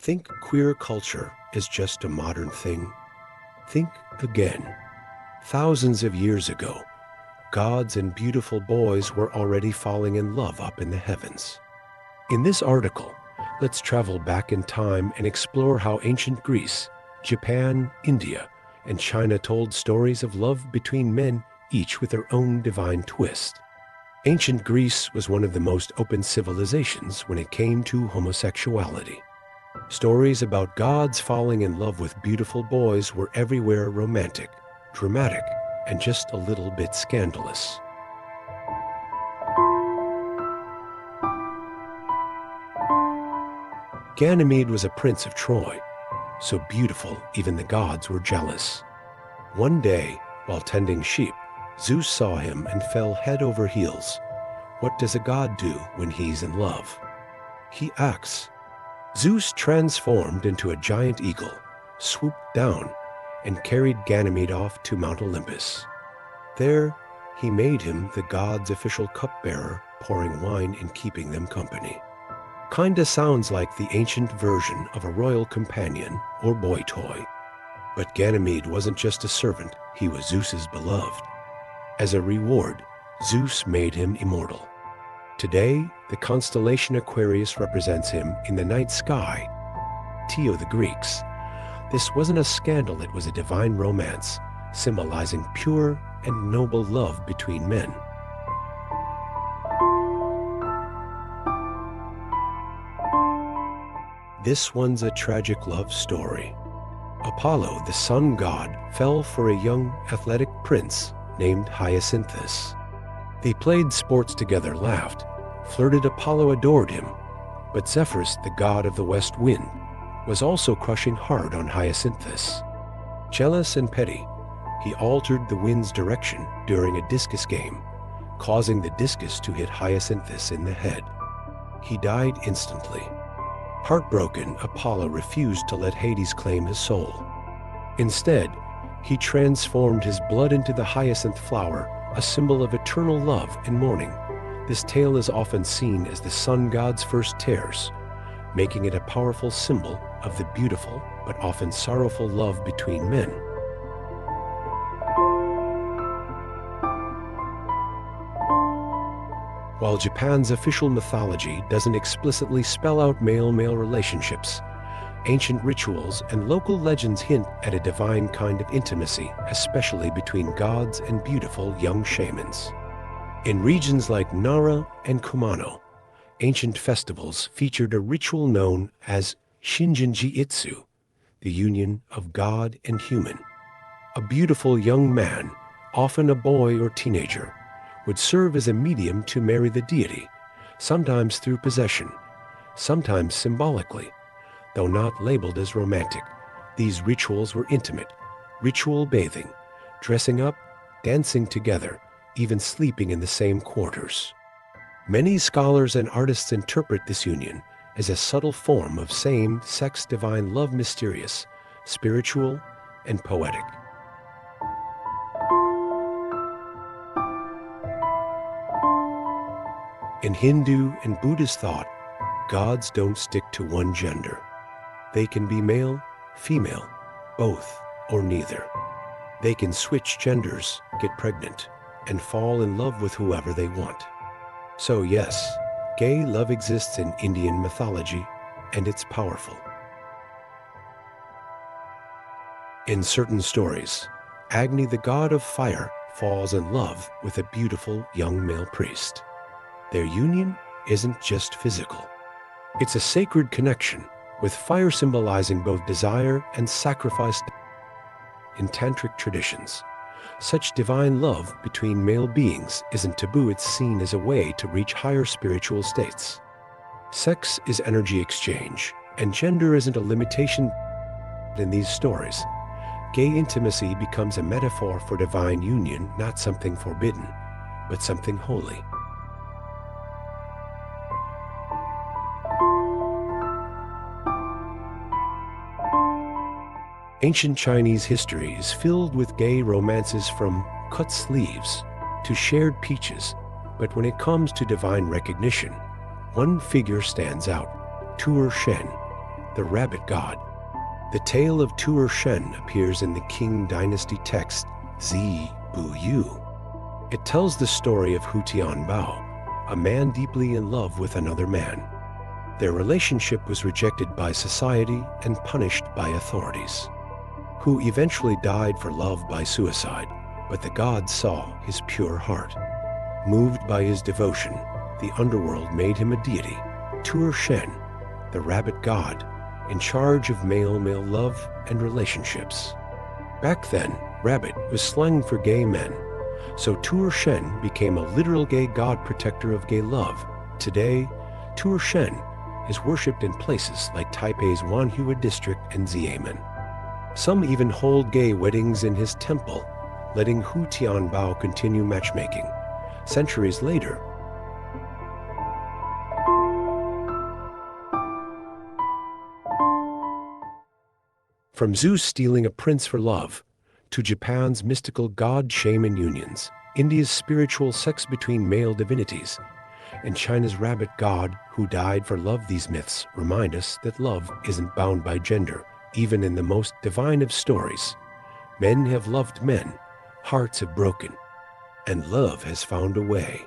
Think queer culture is just a modern thing? Think again. Thousands of years ago, gods and beautiful boys were already falling in love up in the heavens. In this article, let's travel back in time and explore how ancient Greece, Japan, India, and China told stories of love between men, each with their own divine twist. Ancient Greece was one of the most open civilizations when it came to homosexuality. Stories about gods falling in love with beautiful boys were everywhere romantic, dramatic, and just a little bit scandalous. Ganymede was a prince of Troy, so beautiful even the gods were jealous. One day, while tending sheep, Zeus saw him and fell head over heels. What does a god do when he's in love? He acts. Zeus transformed into a giant eagle, swooped down, and carried Ganymede off to Mount Olympus. There, he made him the god's official cupbearer, pouring wine and keeping them company. Kinda sounds like the ancient version of a royal companion or boy toy. But Ganymede wasn't just a servant, he was Zeus's beloved. As a reward, Zeus made him immortal. Today, the constellation Aquarius represents him in the night sky. To the Greeks, this wasn't a scandal, it was a divine romance, symbolizing pure and noble love between men. This one's a tragic love story. Apollo, the sun god, fell for a young, athletic prince named Hyacinthus. They played sports together, laughed, flirted. Apollo adored him, but Zephyrus, the god of the west wind, was also crushing hard on Hyacinthus. Jealous and petty, he altered the wind's direction during a discus game, causing the discus to hit Hyacinthus in the head. He died instantly. Heartbroken, Apollo refused to let Hades claim his soul. Instead, he transformed his blood into the hyacinth flower, a symbol of eternal love and mourning. This tale is often seen as the sun god's first tears, making it a powerful symbol of the beautiful but often sorrowful love between men. While Japan's official mythology doesn't explicitly spell out male-male relationships, ancient rituals and local legends hint at a divine kind of intimacy, especially between gods and beautiful young shamans. In regions like Nara and Kumano, ancient festivals featured a ritual known as Shinjin Jiitsu, the union of god and human. A beautiful young man, often a boy or teenager, would serve as a medium to marry the deity, sometimes through possession, sometimes symbolically. Though not labeled as romantic, these rituals were intimate, ritual bathing, dressing up, dancing together, even sleeping in the same quarters. Many scholars and artists interpret this union as a subtle form of same-sex divine love, mysterious, spiritual, and poetic. In Hindu and Buddhist thought, gods don't stick to one gender. They can be male, female, both, or neither. They can switch genders, get pregnant, and fall in love with whoever they want. So yes, gay love exists in Indian mythology, and it's powerful. In certain stories, Agni, the god of fire, falls in love with a beautiful young male priest. Their union isn't just physical. It's a sacred connection, with fire symbolizing both desire and sacrifice. In tantric traditions, such divine love between male beings isn't taboo, it's seen as a way to reach higher spiritual states. Sex is energy exchange, and gender isn't a limitation. In these stories, gay intimacy becomes a metaphor for divine union, not something forbidden, but something holy. Ancient Chinese history is filled with gay romances, from cut sleeves to shared peaches, but when it comes to divine recognition, one figure stands out: Tu'er Shen, the rabbit god. The tale of Tu'er Shen appears in the Qing dynasty text Zi Bu Yu. It tells the story of Hu Tianbao, a man deeply in love with another man. Their relationship was rejected by society and punished by authorities. Hu eventually died for love by suicide, but the gods saw his pure heart. Moved by his devotion, the underworld made him a deity, Tu'er Shen, the rabbit god, in charge of male-male love and relationships. Back then, rabbit was slang for gay men, so Tu'er Shen became a literal gay god protector of gay love. Today, Tu'er Shen is worshipped in places like Taipei's Wanhua district and Xiamen. Some even hold gay weddings in his temple, letting Hu Tianbao continue matchmaking. Centuries later, from Zeus stealing a prince for love, to Japan's mystical god-shaman unions, India's spiritual sex between male divinities, and China's rabbit god who died for love, these myths remind us that love isn't bound by gender. Even in the most divine of stories, men have loved men, hearts have broken, and love has found a way.